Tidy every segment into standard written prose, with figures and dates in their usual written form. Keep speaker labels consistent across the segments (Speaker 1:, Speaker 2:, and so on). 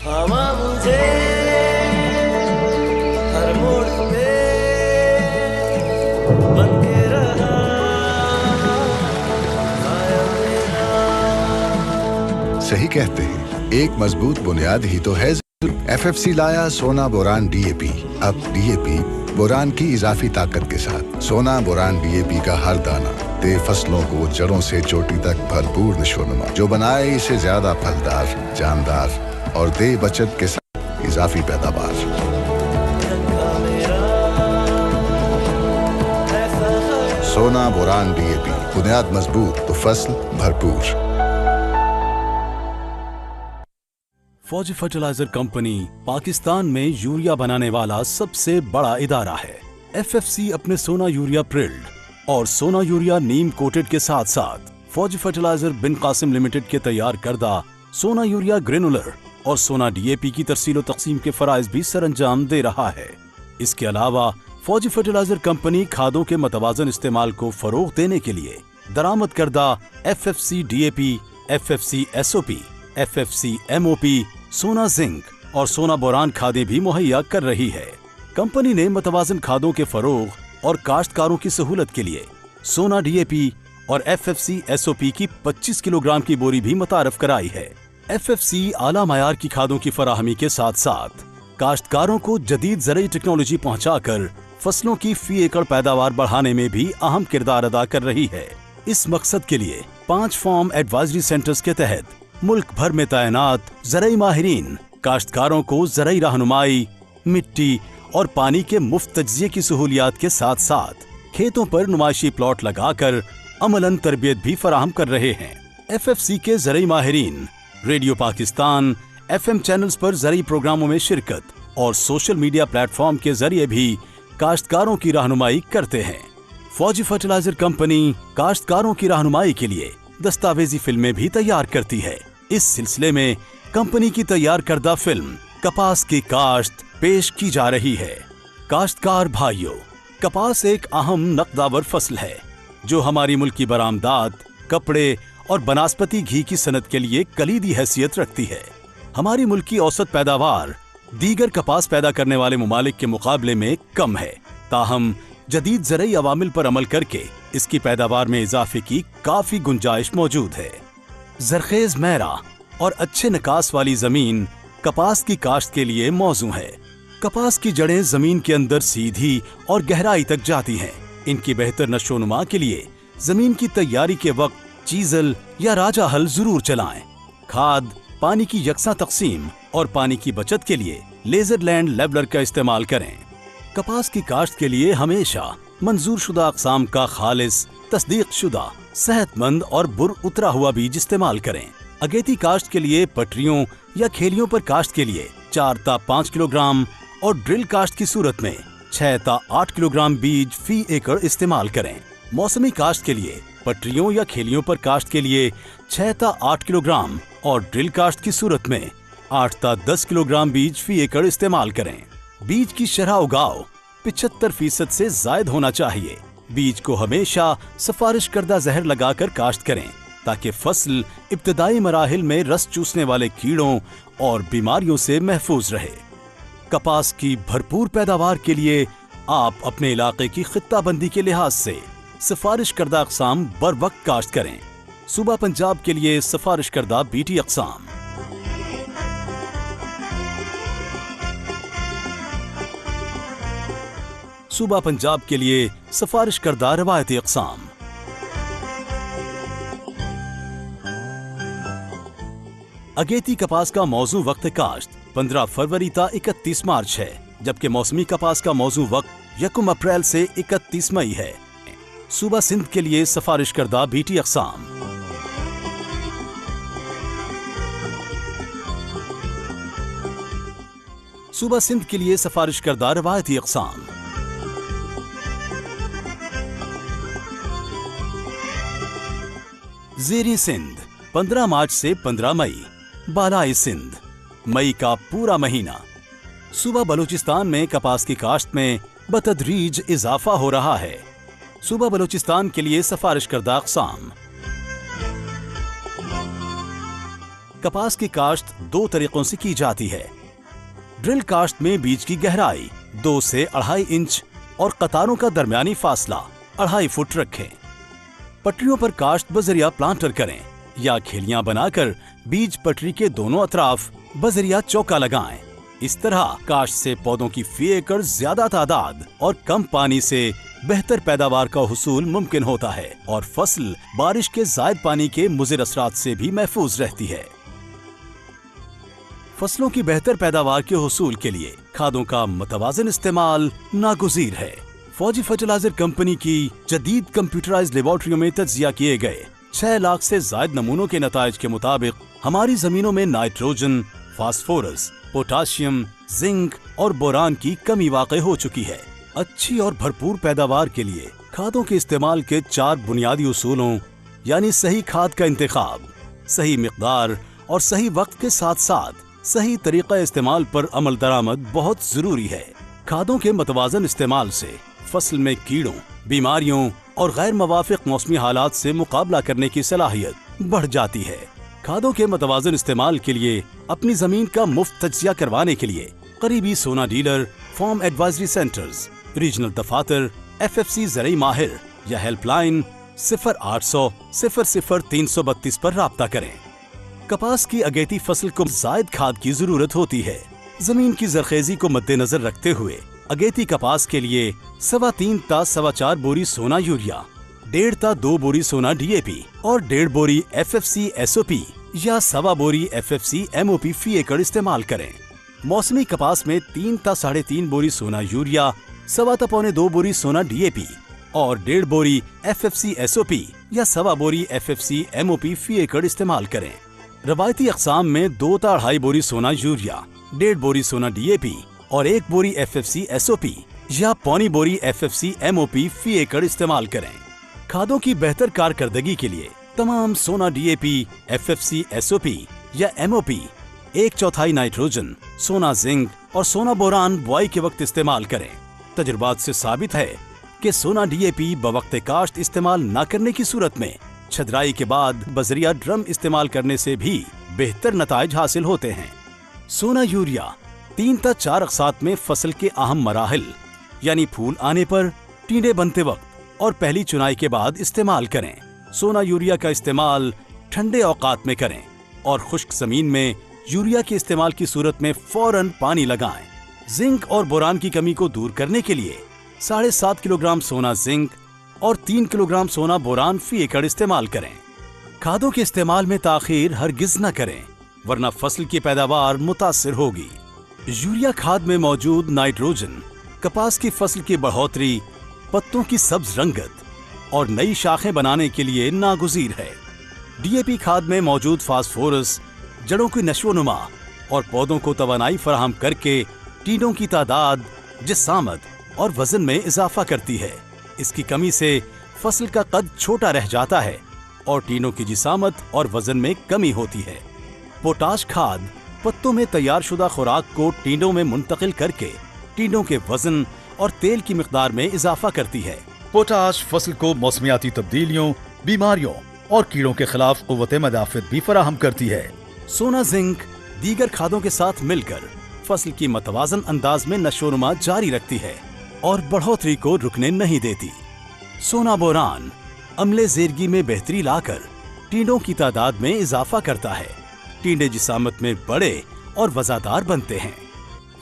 Speaker 1: हवा मुझे हर मोड़ पे बन के रहा कायम मेरा।
Speaker 2: सही कहते हैं, एक मजबूत बुनियाद ही तो है। एफएफसी लाया सोना बोरान डीएपी। अब डीएपी बोरान की इजाफी ताकत के साथ। सोना बोरान डीएपी का हर दाना दे फसलों को जड़ों से चोटी तक भरपूर नशोनुमा, जो बनाए इसे ज्यादा फलदार, जानदार और दे बचत के साथ इजाफी पैदावार। सोना बोरान डीएपी, बुनियाद मजबूत तो फसल भरपूर।
Speaker 3: फौजी फर्टिलाइजर कंपनी पाकिस्तान में यूरिया बनाने वाला सबसे बड़ा इदारा है। एफएफसी अपने सोना यूरिया प्रिल्ड और सोना यूरिया नीम कोटेड के साथ साथ फौजी फर्टिलाइजर बिन कासिम लिमिटेड के तैयार करदा सोना यूरिया ग्रेनुलर और सोना डीएपी की तरसील और तकसीम के फराइज भी सरअंजाम दे रहा है। इसके अलावा फौजी फर्टिलाइजर कंपनी खादों के मतवाजन इस्तेमाल को फरोग देने के लिए दरामद करदा FFC DAP, FFC SOP, FFC MOP, सोना जिंक और सोना बोरान खादें भी मुहैया कर रही है। कंपनी ने मतवाजन खादों के फरोग और काश्तकारों की सहूलत के लिए सोना डीएपी और एफएफसी एसओपी की 25 किलोग्राम की बोरी भी मुतारफ कराई है। एफएफसी आला मयार की खादों की फराहमी के साथ साथ काश्तकारों को जदीद ज़राई टेक्नोलॉजी पहुंचाकर फसलों की फी एकड़ पैदावार बढ़ाने में भी अहम किरदार अदा कर रही है। इस मकसद के लिए 5 फार्म एडवाइजरी सेंटर्स के तहत मुल्क भर में तैनात ज़राई माहिरीन काश्तकारों को ज़राई रहनुमाई, मिट्टी और पानी के मुफ्त तज्जिये की सहूलियात के साथ साथ खेतों पर नुमाइशी प्लॉट लगाकर अमलन तरबियत भी फराहम कर रहे हैं। एफएफसी के ज़राई माहिरीन रेडियो पाकिस्तान, एफएम चैनल्स पर ज़राई प्रोग्रामों में शिरकत और सोशल मीडिया प्लेटफॉर्म के जरिए भी काश्तकारों की रहनुमाई करते हैं। फौजी फर्टिलाइजर कंपनी काश्तकारों की रहनुमाई के लिए दस्तावेजी फिल्में भी तैयार करती है। इस सिलसिले में कंपनी की तैयार करदा फिल्म कपास की काश्त पेश की जा रही है। काश्तकार भाइयों, कपास एक अहम नकदावर फसल है जो हमारी मुल्क की बरामदात, कपड़े और बनास्पति घी की सनत के लिए कलीदी हैसियत रखती है। हमारी मुल्क की औसत पैदावार दीगर कपास पैदा करने वाले मुमालिक के मुकाबले में कम है, ताहम जदीद ज़राई अवामिल पर अमल करके इसकी पैदावार में इजाफे की काफी गुंजाइश मौजूद है। ज़रखेज़ मैरा और अच्छे निकास वाली जमीन कपास की काश्त के लिए मौजू है। कपास की जड़ें जमीन के अंदर सीधी और गहराई तक जाती हैं। इनकी बेहतर नशोनुमा के लिए जमीन की तैयारी के वक्त चीजल या राजा हल जरूर चलाएं। खाद, पानी की यकसा तकसीम और पानी की बचत के लिए लेजर लैंड लेवलर का इस्तेमाल करें। कपास की काश्त के लिए हमेशा मंजूर शुदा अक़साम का खालिस, तस्दीक शुदा, सेहतमंद और बुर उतरा हुआ बीज इस्तेमाल करें। अगेती काश्त के लिए पटरियों या खेलियों पर काश्त के लिए 4 ता 5 किलोग्राम और ड्रिल काश्त की सूरत में 6 ता 8 किलोग्राम बीज फी एकड़ इस्तेमाल करें। मौसमी काश्त के लिए पटरियों या खेलियों पर काश्त के लिए 6 ता 8 किलोग्राम और ड्रिल काश्त की सूरत में 8 ता 10 किलोग्राम बीज फी एकड़ इस्तेमाल करें। बीज की शरह उगाव 75% से जायद होना चाहिए। बीज को हमेशा सिफारिश करदा जहर लगाकर काश्त करें ताकि फसल इब्तदाई मराहिल में रस चूसने वाले कीड़ों और बीमारियों से महफूज रहे। कपास की भरपूर पैदावार के लिए आप अपने इलाके की खित्ताबंदी के लिहाज से सिफारिश करदा अक़साम बर वक्त काश्त करें। सूबा पंजाब के लिए सिफारिश करदा बीटी अक़साम। सूबा पंजाब के लिए सिफारिश करदा रवायती अक़साम। अगेती कपास का मौजू वक्त काश्त 15 फरवरी ता 31 मार्च है, जबकि मौसमी कपास का मौजू वक्त 1 अप्रैल से 31 मई है। सूबा सिंध के लिए सिफारिश करदा बीटी अक़साम। सूबा सिंध के लिए सिफारिश करदा रवायती अक़साम। ज़ेरी सिंध 15 मार्च से 15 मई। बालाई सिंध मई का पूरा महीना। सूबा बलूचिस्तान में कपास की काश्त में बतदरीज इजाफा हो रहा है। सूबा बलूचिस्तान के लिए सिफारिश करदा अक़साम। कपास की काश्त 2 तरीकों से की जाती है। ड्रिल काश्त में बीज की गहराई 2 से 2.5 इंच और कतारों का दरमियानी फासला 2.5 फुट रखें। पटरियों पर काश्त बजरिया प्लांटर करें या खेलियां बनाकर बीज पटरी के दोनों अतराफ बजरिया चौका लगाएं। इस तरह काश्त से पौधों की फी एकड़ ज्यादा तादाद और कम पानी से बेहतर पैदावार का हुसूल मुमकिन होता है और फसल बारिश के जायद पानी के मुज़िर असरात से भी महफूज रहती है। फसलों की बेहतर पैदावार के हुसूल के लिए खादों का मुतवाज़िन इस्तेमाल नागुज़ीर है। फौजी फर्टिलाइजर कंपनी की जदीद कंप्यूटराइज्ड लेबोरेटरियों में तज्जिया किए गए 6 लाख से जायद नमूनों के नताइज के मुताबिक हमारी जमीनों में नाइट्रोजन, फास्फोरस, पोटाशियम, जिंक और बोरान की कमी वाक़ई हो चुकी है। अच्छी और भरपूर पैदावार के लिए खादों के इस्तेमाल के 4 बुनियादी उसूलों यानी सही खाद का इंतखाब, सही मिकदार और सही वक्त के साथ साथ सही तरीका इस्तेमाल पर अमल दरामद बहुत जरूरी है। खादों के मुतवाज़न इस्तेमाल से फसल में कीड़ों, बीमारियों और गैर मुवाफिक मौसमी हालात से मुकाबला करने की सलाहियत बढ़ जाती है। खादों के मुतवाज़न इस्तेमाल के लिए अपनी जमीन का मुफ्त तज्जिया करवाने के लिए करीबी सोना dealer, farm advisory centres, regional दफातर, FFC ज़रई माहिर या हेल्पलाइन 0800 00 332 पर राब्ता करें। कपास की अगेती फसल को जायद खाद की जरूरत होती है। जमीन की जरखेजी को मद्देनजर रखते हुए अगेती कपास के लिए 3.25 ता 4.25 बोरी सोना यूरिया, 1.5 ता 2 बोरी सोना DAP और 1.5 बोरी FFC SOP या 1.25 बोरी FFC MOP फी एकड़ इस्तेमाल करें। मौसमी कपास में 3 ता 3.5 बोरी सोना यूरिया, 1.25 ता 2 बोरी सोना DAP और 1.5 बोरी FFC SOP या 1.25 बोरी FFC MOP फी एकड़ इस्तेमाल करें। रवायती अक़साम में 2 ता 2.5 बोरी सोना यूरिया, 1.5 बोरी सोना DAP और 1 बोरी FFC SOP या 1.25 बोरी FFC MOP फी एकड़ इस्तेमाल करें। खादों की बेहतर कारकर्दगी के लिए तमाम सोना DAP, FFC SOP या MOP 1/4 नाइट्रोजन, सोना जिंक और सोना बोरान बुआई के वक्त इस्तेमाल करें। तजुर्बात से साबित है कि सोना DAP बवक्त काश्त इस्तेमाल न करने की सूरत में छदराई के बाद बजरिया ड्रम इस्तेमाल करने से भी बेहतर नताइज हासिल होते हैं। सोना यूरिया 3 ता 4 अक़सात में फसल के अहम मराहिल यानी फूल आने पर, टींडे बनते वक्त और पहली चुनाई के बाद इस्तेमाल करें। सोना यूरिया का इस्तेमाल ठंडे औकात में करें और खुश्क जमीन में यूरिया के इस्तेमाल की सूरत में फौरन पानी लगाएं। जिंक और बोरान की कमी को दूर करने के लिए 7.5 किलोग्राम सोना जिंक और 3 किलोग्राम सोना बोरान फी एकड़ इस्तेमाल करें। खादों के इस्तेमाल में ताखीर हरगिज न करें वरना फसल की पैदावार मुतासिर होगी। यूरिया खाद में मौजूद नाइट्रोजन कपास की फसल की बढ़ोतरी, पत्तों की सब्ज रंगत और नई शाखें बनाने के लिए नागुज़ीर है। DAP खाद में मौजूद फास्फोरस जड़ों की नशोनुमा और पौधों को तवानाई फराहम करके टीडों की तादाद, जिस्सामत और वजन में इजाफा करती है। इसकी कमी से फसल का कद छोटा रह जाता है और टीडों की जिस्सामत और वजन में कमी होती है। पोटाश खाद पत्तों में तैयार शुदा खुराक को टीडों में मुंतकिल करके टीडों के वजन और तेल की मिकदार में इजाफा करती है। पोटाश फसल को मौसमियाती तब्दीलियों, बीमारियों और कीड़ों के खिलाफ कुव्वत मदाफ़त भी फराहम करती है। सोना जिंक दीगर खादों के साथ मिलकर फसल की मतवाजन अंदाज में नशोनुमा जारी रखती है और बढ़ोतरी को रुकने नहीं देती। सोना बोरान अम्ले ज़ेरगी में बेहतरी लाकर टीडों की तादाद में इजाफा करता है। टीडे जिसामत में बड़े और वज़ादार बनते हैं।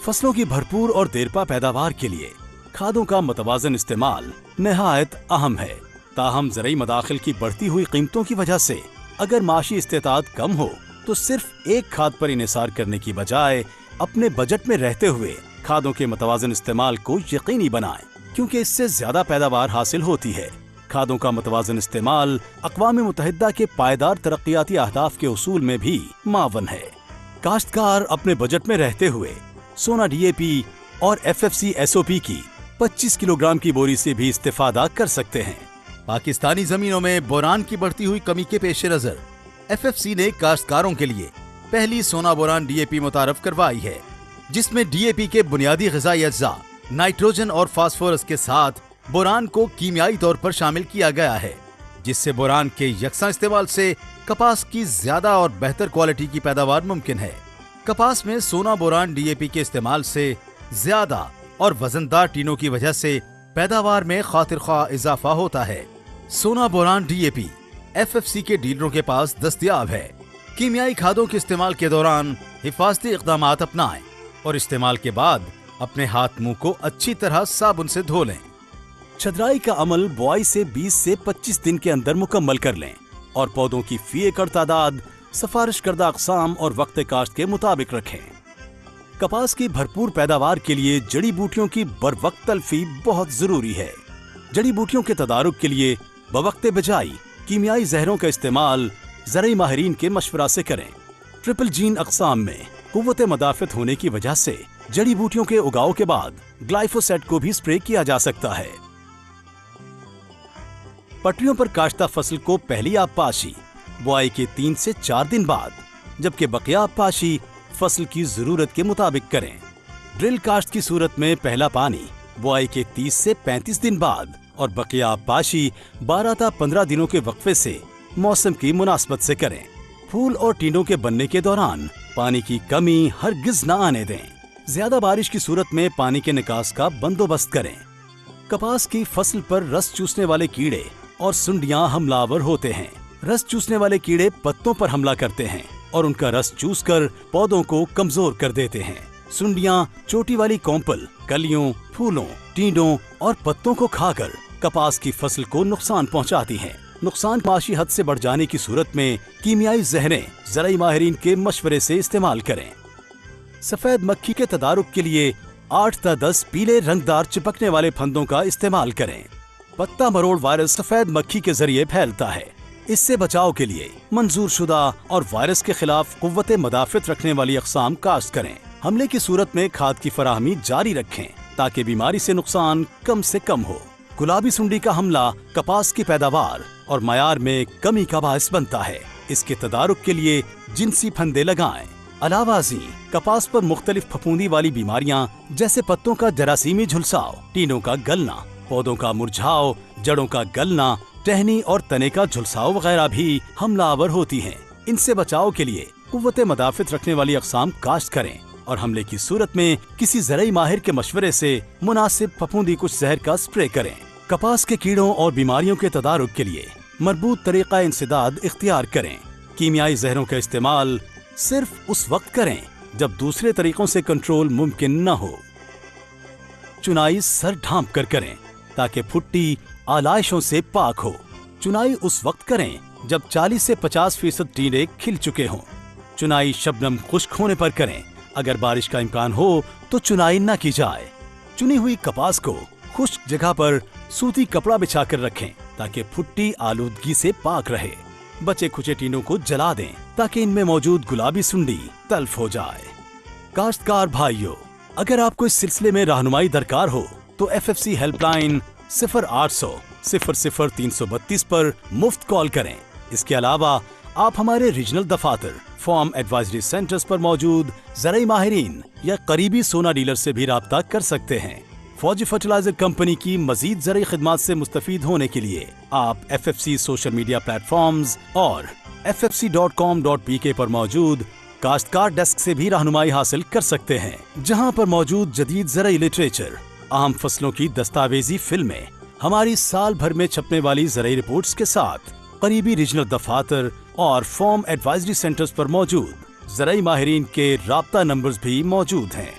Speaker 3: फसलों की भरपूर और देरपा पैदावार के लिए खादों का मुतवाज़न इस्तेमाल निहायत अहम है। ताहम ज़रई मदाखिल की बढ़ती हुई कीमतों की वजह से अगर माशी इस्तेताद कम हो तो सिर्फ एक खाद पर इन्हिसार करने की बजाय अपने बजट में रहते हुए खादों के मुतवाज़न इस्तेमाल को यकीनी बनाएं, क्योंकि इससे ज्यादा पैदावार हासिल होती है। खादों का मुतवाज़न इस्तेमाल अक़वाम मुत्तहिदा के पायदार तरक्याती अहदाफ के उसूल में भी मावन है। काश्तकार अपने बजट में रहते हुए सोना DAP और FFC SOP की 25 किलोग्राम की बोरी से भी इस्तेफादा कर सकते हैं। पाकिस्तानी जमीनों में बोरान की बढ़ती हुई कमी के पेश नजर FFC ने काश्तकारों के लिए पहली सोना बोरान DAP मुतारफ करवाई है, जिसमें DAP के बुनियादी ग़िज़ाई अज्जा नाइट्रोजन और फास्फोरस के साथ बोरान को कीमियाई तौर पर शामिल किया गया है, जिससे बोरान के यकसा इस्तेमाल से
Speaker 4: کپاس کی زیادہ اور بہتر کوالٹی کی پیداوار ممکن ہے۔ کپاس میں سونا بوران ڈی اے پی کے استعمال سے زیادہ اور وزندار ٹینوں کی وجہ سے پیداوار میں خاطر خواہ اضافہ ہوتا ہے۔ سونا boron D A P FFC کے ڈیلروں کے پاس دستیاب ہے۔ کیمیائی کھادوں کے استعمال کے دوران حفاظتی اقدامات اپنائیں اور استعمال کے بعد اپنے ہاتھ منہ کو اچھی طرح صابن سے دھو لیں۔
Speaker 3: چھدرائی کا عمل بوائی سے 20 سے 25 دن کے اندر مکمل کر لیں اور پودوں کی فی ایکڑ تعداد سفارش کردہ اقسام اور وقت کاشت کے مطابق رکھیں۔ کپاس کی بھرپور پیداوار کے لیے جڑی بوٹیوں کی بروقت تلفی بہت ضروری ہے۔ جڑی بوٹیوں کے تدارک کے لیے بوقت بجائی کیمیائی زہروں کا استعمال زرعی ماہرین کے مشورہ سے کریں۔ ٹرپل جین اقسام میں قوت مدافعت ہونے کی وجہ سے جڑی بوٹیوں کے اگاؤ کے بعد گلائفوسیٹ کو بھی اسپرے کیا جا سکتا ہے۔ پٹریوں پر کاشتہ فصل کو پہلی آب پاشی بوائی کے 3 سے 4 دن بعد، جبکہ بقیہ آب پاشی فصل کی ضرورت کے مطابق کریں۔ ڈرل کاشت کی صورت میں پہلا پانی بوائی کے 30 سے 35 دن بعد اور بقیہ آب پاشی 12 تا 15 دنوں کے وقفے سے موسم کی مناسبت سے کریں۔ پھول اور ٹینڈوں کے بننے کے دوران پانی کی کمی ہرگز نہ آنے دیں۔ زیادہ بارش کی صورت میں پانی کے نکاس کا بندوبست کریں۔ کپاس کی فصل پر رس چوسنے والے کیڑے اور سنڈیاں حملہ آور ہوتے ہیں۔ رس چوسنے والے کیڑے پتوں پر حملہ کرتے ہیں اور ان کا رس چوس کر پودوں کو کمزور کر دیتے ہیں۔ سنڈیاں چوٹی والی کومپل، کلیوں، پھولوں، ٹینڈوں اور پتوں کو کھا کر کپاس کی فصل کو نقصان پہنچاتی ہیں۔ نقصان معاشی حد سے بڑھ جانے کی صورت میں کیمیائی زہریں زرعی ماہرین کے مشورے سے استعمال کریں۔ سفید مکھی کے تدارک کے لیے 8 تا 10 پیلے رنگدار چپکنے والے پھندوں کا استعمال کریں۔ پتا مروڑ وائرس سفید مکھی کے ذریعے پھیلتا ہے۔ اس سے بچاؤ کے لیے منظور شدہ اور وائرس کے خلاف قوت مدافعت رکھنے والی اقسام کاشت کریں۔ حملے کی صورت میں کھاد کی فراہمی جاری رکھیں تاکہ بیماری سے نقصان کم سے کم ہو۔ گلابی سنڈی کا حملہ کپاس کی پیداوار اور معیار میں کمی کا باعث بنتا ہے۔ اس کے تدارک کے لیے جنسی پھندے لگائیں۔ علاوہ ازیں کپاس پر مختلف پھپھوندی والی بیماریاں جیسے پتوں کا جراثیمی جھلساؤ، ٹینوں کا گلنا، پودوں کا مرجھاؤ، جڑوں کا گلنا، ٹہنی اور تنے کا جھلساؤ وغیرہ بھی حملہ آور ہوتی ہیں۔ ان سے بچاؤ کے لیے قوت مدافعت رکھنے والی اقسام کاشت کریں اور حملے کی صورت میں کسی زرعی ماہر کے مشورے سے مناسب پھپھوندی کش زہر کا اسپرے کریں۔ کپاس کے کیڑوں اور بیماریوں کے تدارک کے لیے مربوط طریقہ انسداد اختیار کریں۔ کیمیائی زہروں کا استعمال صرف اس وقت کریں جب دوسرے طریقوں سے کنٹرول ممکن نہ ہو۔ چنائی سر ڈھانپ کر کریں تاکہ پھٹی آلائشوں سے پاک ہو۔ چنائی اس وقت کریں جب 40 سے 50% ٹینڈے کھل چکے ہوں۔ چنائی شبنم خشک ہونے پر کریں۔ اگر بارش کا امکان ہو تو چنائی نہ کی جائے۔ چنی ہوئی کپاس کو خشک جگہ پر سوتی کپڑا بچھا کر رکھیں تاکہ پھٹی آلودگی سے پاک رہے۔ بچے کھچے ٹینوں کو جلا دیں تاکہ ان میں موجود گلابی سنڈی تلف ہو جائے۔ کاشتکار بھائیو، اگر آپ کو اس سلسلے میں رہنمائی درکار ہو تو FFC ہیلپ لائن 0800 00 332 پر مفت کال کریں۔ اس کے علاوہ آپ ہمارے ریجنل دفاتر، فارم ایڈوائزری سینٹرز پر موجود زرعی ماہرین یا قریبی سونا ڈیلر سے بھی رابطہ کر سکتے ہیں۔ فوجی فرٹیلائزر کمپنی کی مزید زرعی خدمات سے مستفید ہونے کے لیے آپ FFC social media platforms اور ffc.com.pk پر موجود کاشتکار ڈیسک سے بھی رہنمائی حاصل کر سکتے ہیں، جہاں پر موجود جدید زرعی لٹریچر، اہم فصلوں کی دستاویزی فلمیں، ہماری سال بھر میں چھپنے والی زرعی رپورٹس کے ساتھ قریبی ریجنل دفاتر اور فارم ایڈوائزری سینٹرز پر موجود زرعی ماہرین کے رابطہ نمبرز بھی موجود ہیں۔